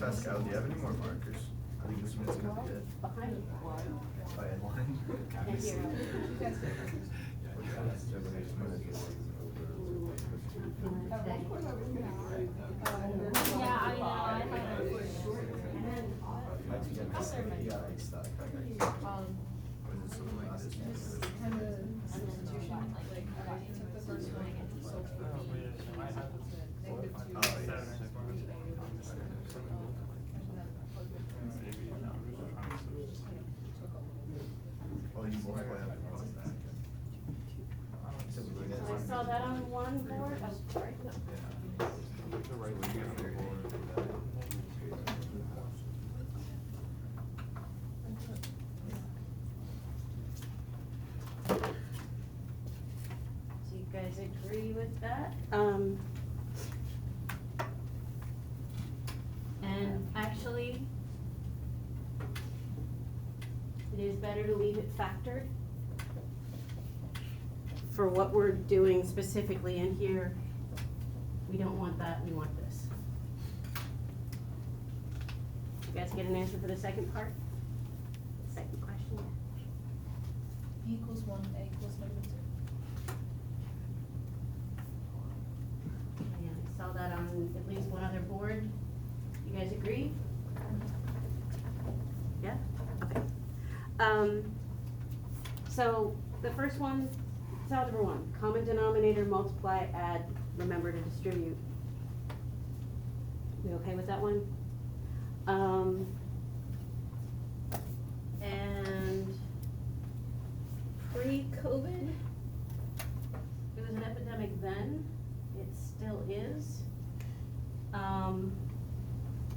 Pascal, do you have any more markers? I think this one's gonna be it. Behind one. Oh, and one? And here. Yeah, I know. I have I saw that on one board. Oh, sorry. Do you guys agree with that? And actually, it is better to leave it factored for what we're doing specifically in here. We don't want that, we want this. You guys get an answer for the second part? Second question? B equals 1, A equals -2. Yeah, I saw that on at least one other board. You guys agree? Yeah? Okay. So the first one, it's algebra 1, common denominator, multiply, add, remember to distribute. We okay with that one? And pre-COVID, it was an epidemic then, it still is.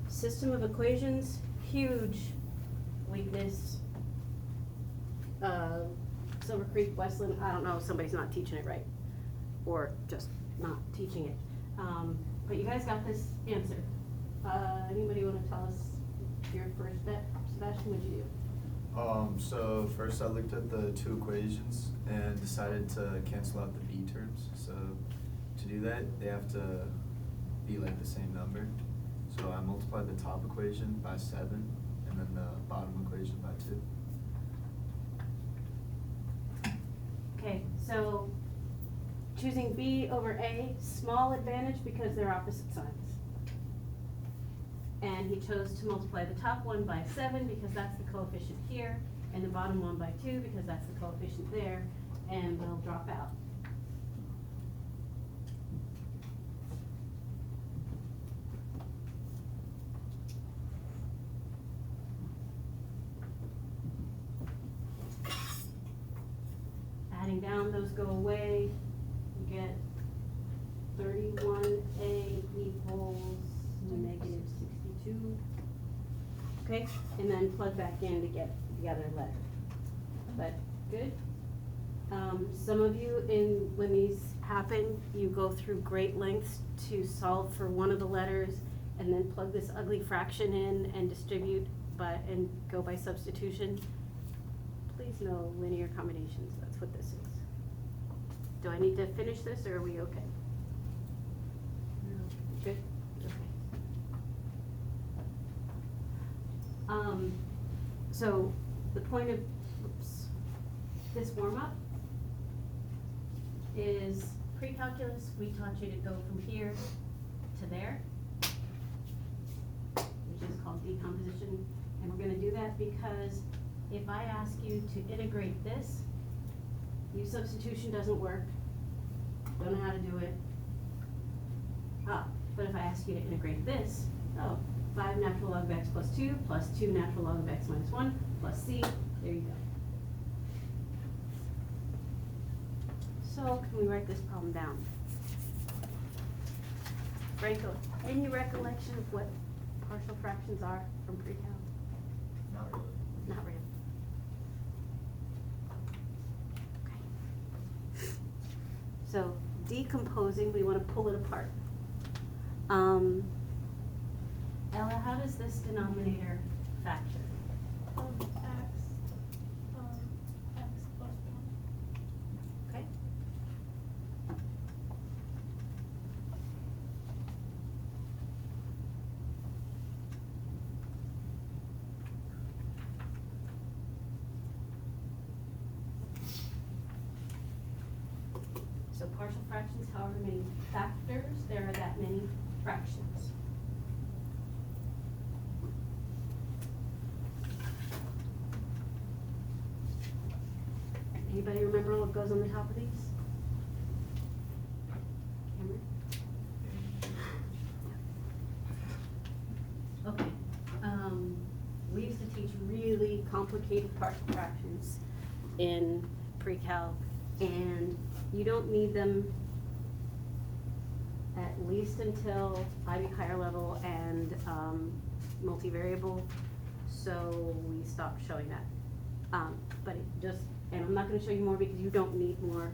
System of equations, huge weakness. Silver Creek, Westland, I don't know, somebody's not teaching it right, or just not teaching it. But you guys got this answer. Anybody wanna tell us your first step? Sebastian, what'd you do? So first I looked at the two equations and decided to cancel out the b terms. So to do that, they have to be like the same number. So I multiplied the top equation by 7 and then the bottom equation by 2. Okay, so choosing B over A, small advantage because they're opposite sides. And he chose to multiply the top one by 7 because that's the coefficient here, and the bottom one by 2 because that's the coefficient there, and they'll drop out. Adding down, those go away, you get 31A equals negative 62. Okay, and then plug back in to get the other letter. But, good? Some of you, when these happen, you go through great lengths to solve for one of the letters and then plug this ugly fraction in and distribute and go by substitution. Please no linear combinations, that's what this is. Do I need to finish this or are we okay? Good? Okay. So the point of, this warm-up is pre-calculus, we taught you to go from here to there, which is called decomposition. And we're gonna do that because if I ask you to integrate this, substitution doesn't work, don't know how to do it. But if I ask you to integrate this, 5 natural log of x plus 2 plus 2 natural log of x minus 1 plus c, there you go. So can we write this problem down? Franco, any recollection of what partial fractions are from pre-cal? Not really. Not really. Okay. So decomposing, we want to pull it apart. Ella, how does this denominator factor? X plus 1. Okay. So partial fractions, however many factors, there are that many fractions. Anybody remember what goes on the top of these? Cameron? Okay, we used to teach really complicated partial fractions in pre-cal, and you don't need them at least until IB higher level and multivariable, so we stopped showing that. But it just, and I'm not gonna show you more because you don't need more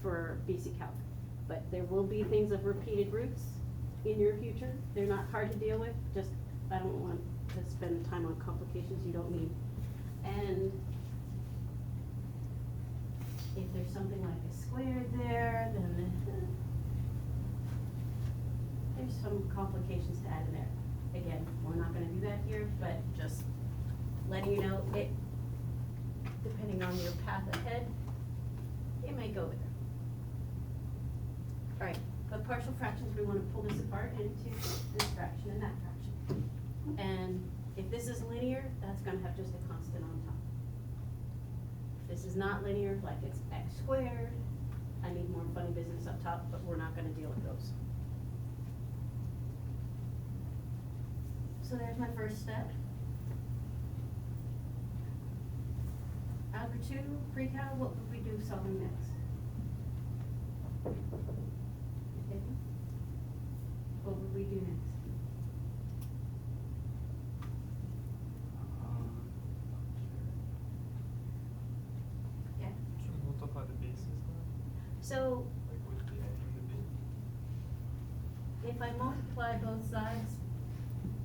for BC Calc. But there will be things of repeated roots in your future. They're not hard to deal with, just I don't want to spend time on complications you don't need. And if there's something like a squared there, then there's some complications to add in there. Again, we're not gonna do that here, but just letting you know, it, depending on your path ahead, it may go there. All right, but partial fractions, we want to pull this apart into this fraction and that fraction. And if this is linear, that's going to have just a constant on top. If this is not linear, like it's x squared, I need more funny business up top, but we're not going to deal with those. So there's my first step. Algebra 2, pre-cal, what would we do solving next? Okay. What would we do next? Yeah. Should we multiply the bases then? So Like with the A and the B? if I multiply both sides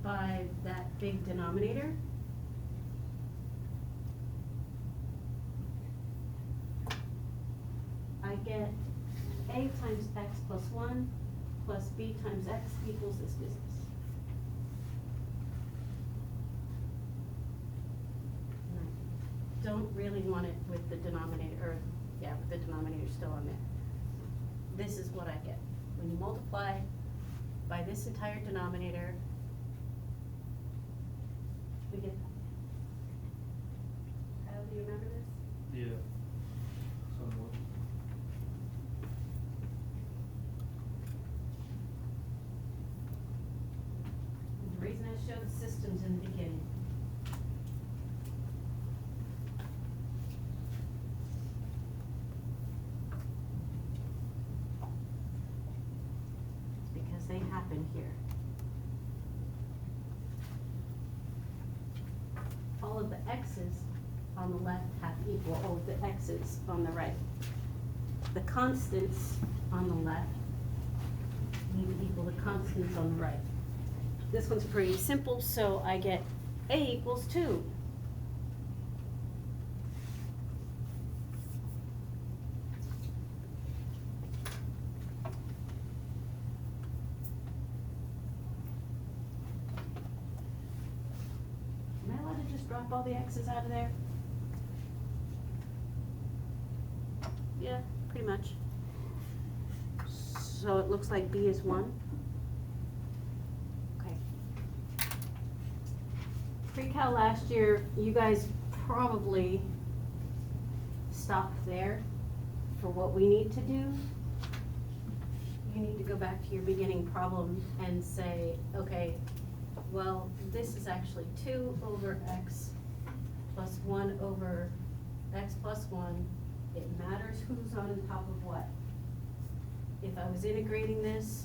by that big denominator, I get A times x plus 1 plus B times x equals this business. And I don't really want it with the denominator, or, yeah, with the denominator still on there. This is what I get. When you multiply by this entire denominator, we get that. Kyle, do you remember this? Yeah. Somewhat. And the reason I showed systems in the beginning. It's because they happen here. All of the x's on the left have to equal all of the x's on the right. The constants on the left need to equal the constants on the right. This one's pretty simple, so I get A equals 2. Am I allowed to just drop all the x's out of there? Yeah, pretty much. So it looks like B is 1. Okay. Pre-cal last year, you guys probably stopped there for what we need to do. You need to go back to your beginning problem and say, okay, well, this is actually 2 over x plus 1 over x plus 1. It matters who's on top of what. If I was integrating this,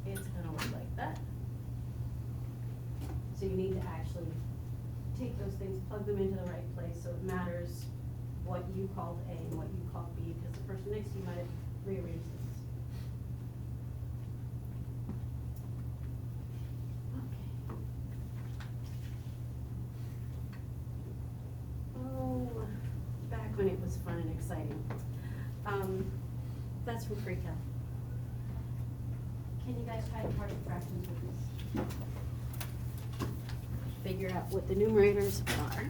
it's gonna look like that. So you need to actually take those things, plug them into the right place, so it matters what you called A and what you called B, because the person next to you might have rearranged things. Oh, back when it was fun and exciting. That's from pre-cal. Can you guys try to partial fractions with this? Figure out what the numerators are.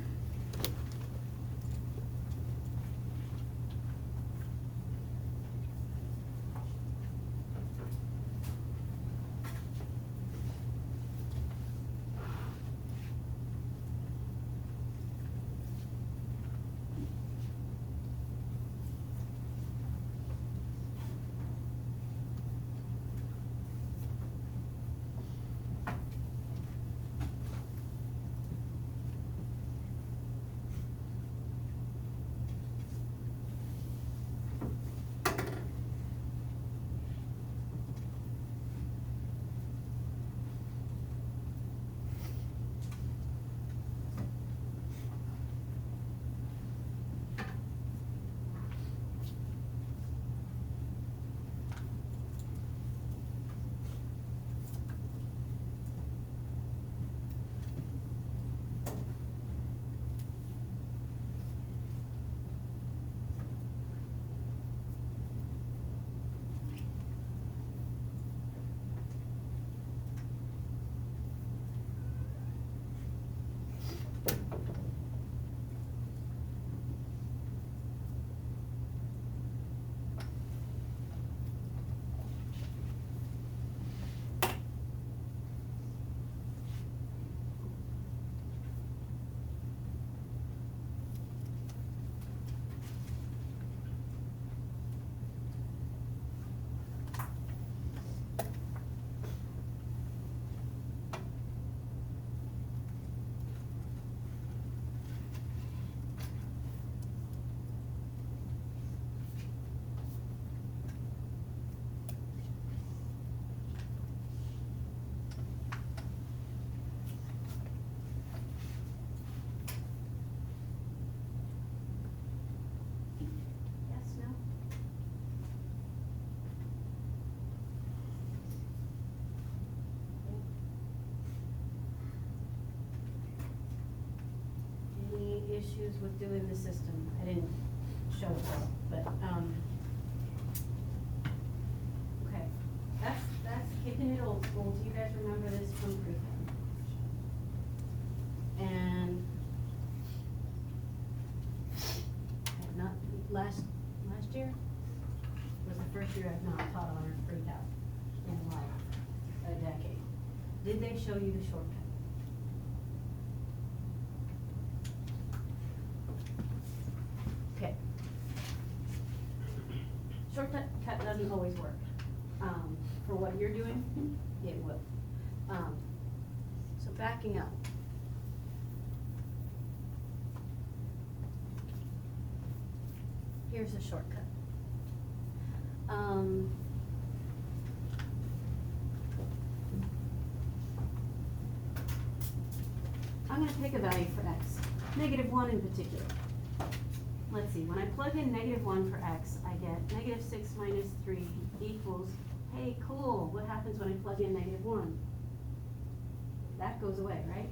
issues with doing the system. I didn't show this, but, okay. That's kicking it old school. Do you guys remember this from pre-Chem? And not, last year was the first year I've not taught on a pre-Cal in like a decade. Did they show you the shortcut? Okay. Shortcut doesn't always work. For what you're doing, it will. So backing up. Here's a shortcut. I'm gonna pick a value for x, -1 in particular. Let's see, when I plug in -1 for x, I get -6 minus 3 equals, hey, cool, what happens when I plug in -1? That goes away, right?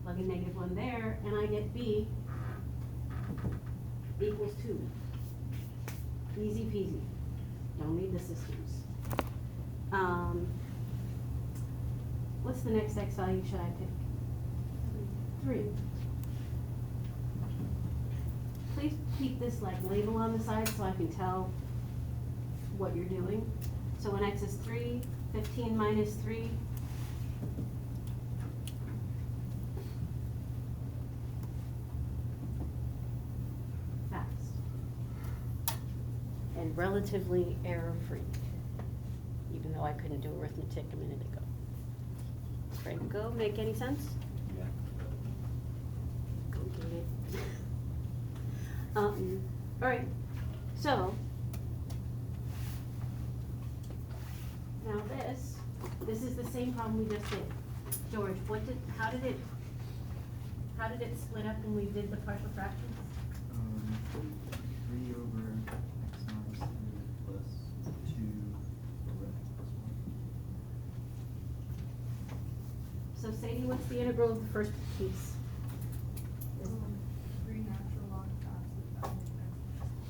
Plug in -1 there, and I get b equals 2. Easy peasy. Don't need the systems. What's the next x value should I pick? 3. Please keep this like label on the side so I can tell what you're doing. So when x is 3, 15 minus 3. And relatively error-free, even though I couldn't do arithmetic a minute ago. Franco, make any sense? Yeah. Go get it. All right, so now this is the same problem we just did. George, how did it split up when we did the partial fractions? 3 over x minus 3 plus 2 over x plus 1. So Sadie, what's the integral of the first piece? 3 natural log absolute value of x.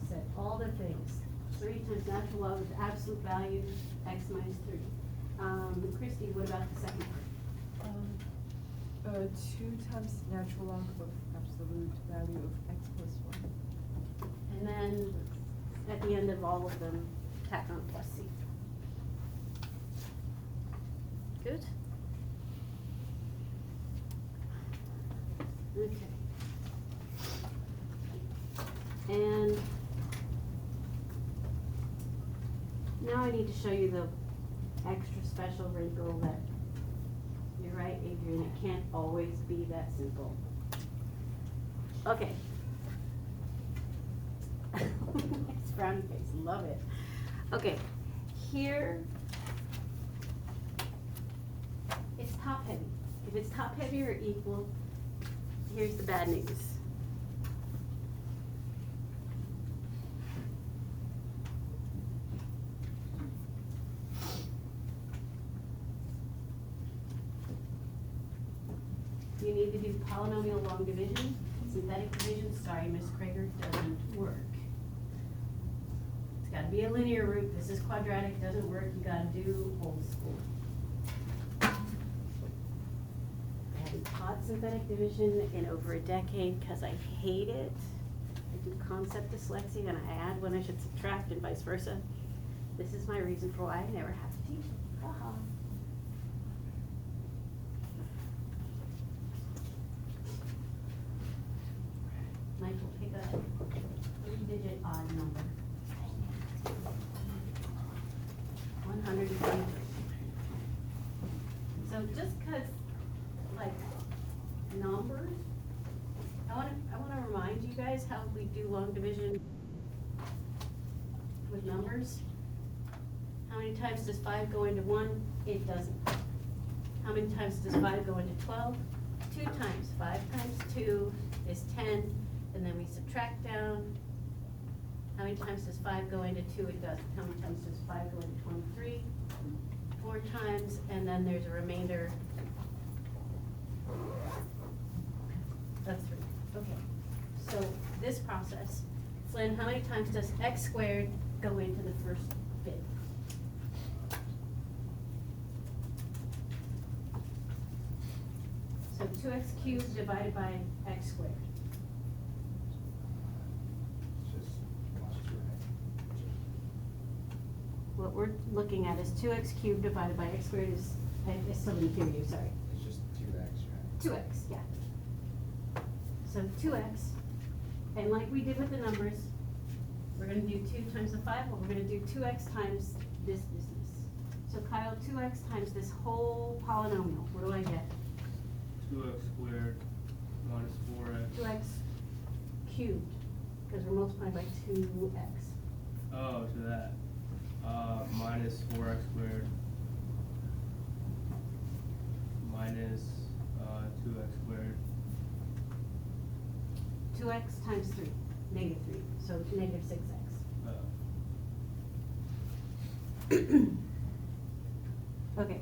Said all the things. 3 times natural log of absolute value, x minus 3. Christy, what about the second part? 2 times natural log of absolute value of x plus 1. And then at the end of all of them, tack on plus c. Good? Okay. And now I need to show you the extra special wrinkle that, you're right, Adrian, it can't always be that simple. Okay. It's frowny face, love it. Okay, here, it's top heavy. If it's top heavy or equal, here's the bad news. You need to do polynomial long division. Synthetic division, sorry, Miss Krager, doesn't work. It's gotta be a linear root. This is quadratic, doesn't work. You gotta do old school. I haven't taught synthetic division in over a decade because I hate it. I do concept dyslexia and I add when I should subtract and vice versa. This is my reason for why I never have to teach. Ha-ha. Michael, pick a 3-digit odd number. 123. So just cause, like, numbers, I wanna remind you guys how we do long division with numbers. How many times does 5 go into 1? It doesn't. How many times does 5 go into 12? 2 times. 5 times 2 is 10. And then we subtract down. How many times does 5 go into 2? It doesn't. How many times does 5 go into 23? 4 times, and then there's a remainder of 3. Okay, so this process, Flynn, how many times does x squared go into the first bit? So 2x cubed divided by x squared. What we're looking at is 2x cubed divided by x squared is, I still didn't hear you, sorry. It's just 2x, right? 2x, yeah. So 2x, and like we did with the numbers, we're gonna do 2 times the 5, well, we're gonna do 2x times this. So Kyle, 2x times this whole polynomial, what do I get? 2x squared minus 4x. 2x cubed, because we're multiplying by 2x. Oh, to that. Minus 4x squared minus 2x squared. 2x times 3, negative 3, so negative 6x. Okay,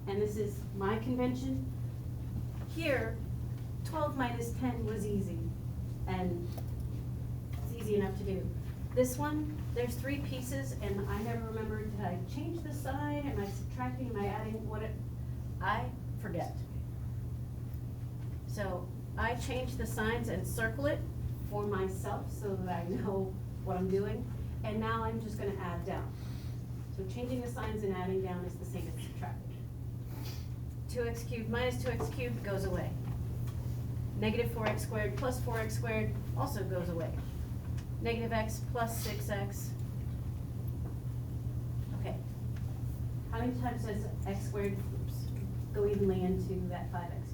and this is my convention. Here, 12 minus 10 was easy, and it's easy enough to do. This one, there's 3 pieces, and I never remembered, did I change the sign? Am I subtracting, am I adding, I forget. So I change the signs and circle it for myself so that I know what I'm doing, and now I'm just gonna add down. So changing the signs and adding down is the same as subtracting. 2x cubed minus 2x cubed goes away. Negative 4x squared plus 4x squared also goes away. Negative x plus 6x. Okay. How many times does x squared go evenly into that 5x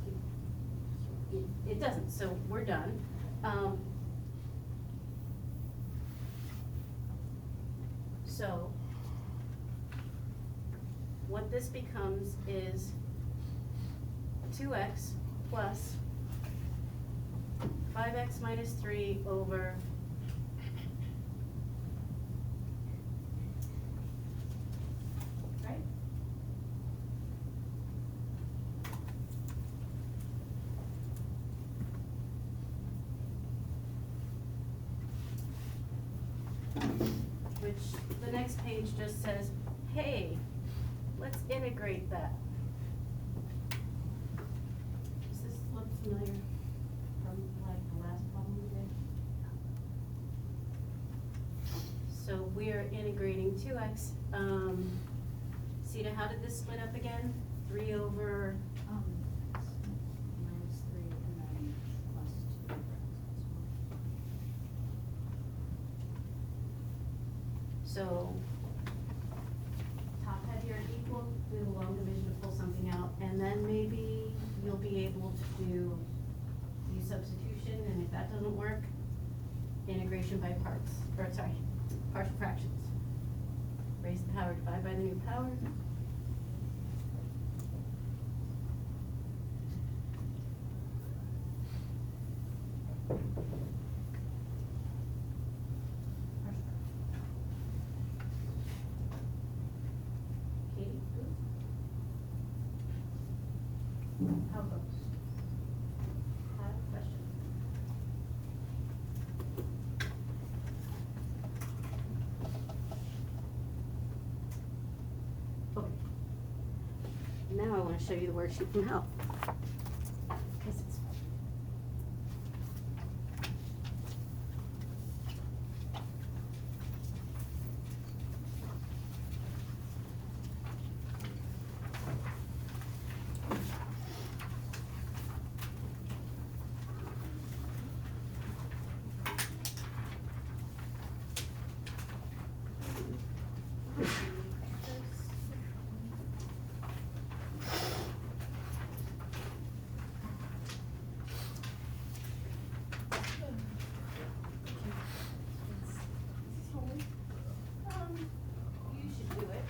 cubed? It doesn't, so we're done. So what this becomes is 2x plus 5x minus 3 over right? Which the next page just says, hey, let's integrate that. Does this look familiar from like the last problem we did? So we are integrating 2x. Sita, how did this split up again? 3 over, Minus 3 and then plus 2. so top head here equal, do a long division to pull something out, and then maybe you'll be able to do substitution, and if that doesn't work, integration by parts, or sorry, partial fractions. Raise the power, divide by the new power. Katie, good? How goes? Have a question? Okay. Now I want to show you the worksheet from help. 'Cause it's you should do it.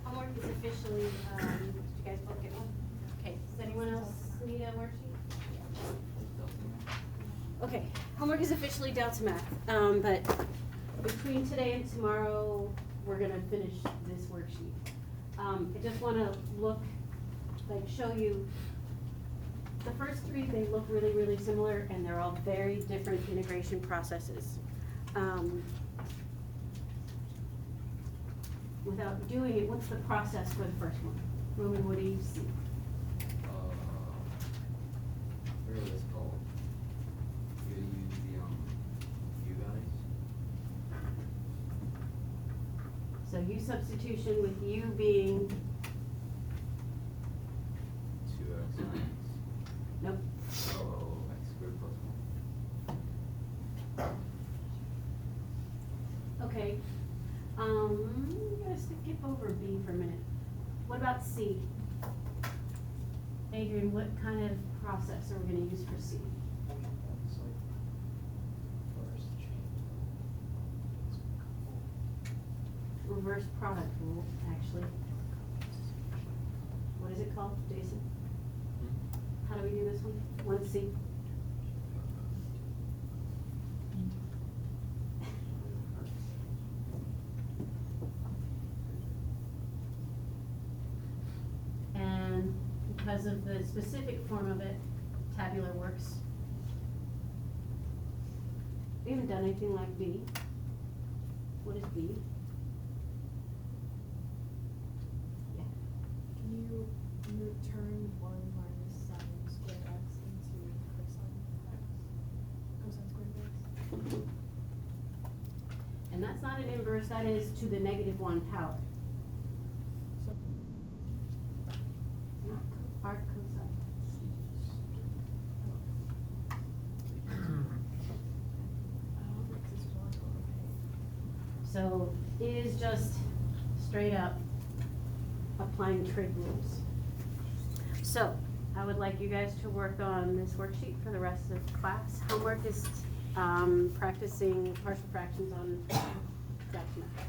Homework is officially, did you guys both get one? Okay, does anyone else need a worksheet? Okay, homework is officially down to math, but between today and tomorrow, we're gonna finish this worksheet. I just wanna show you, the first three, they look really, really similar, and they're all very different integration processes. Without doing it, what's the process for the first one? Roman, what do you see? Where was this called? You use the, you guys? So U substitution with U being, 2x minus, nope, x squared plus 1. okay. I'm gonna skip over B for a minute. What about C? Adrian, what kind of process are we gonna use for C? It's like first chain. Reverse product rule, actually. What is it called, Jason? How do we do this one? 1C? And because of the specific form of it, tabular works. We haven't done anything like B. What is B? Yeah. Can you turn 1 minus sin squared x into cosine x? Cosine squared x? And that's not an inverse, that is to the -1 power. So, Not arc cosine. this is 1 over So is just straight up applying trig rules. So I would like you guys to work on this worksheet for the rest of class. Homework is practicing partial fractions on fraction math.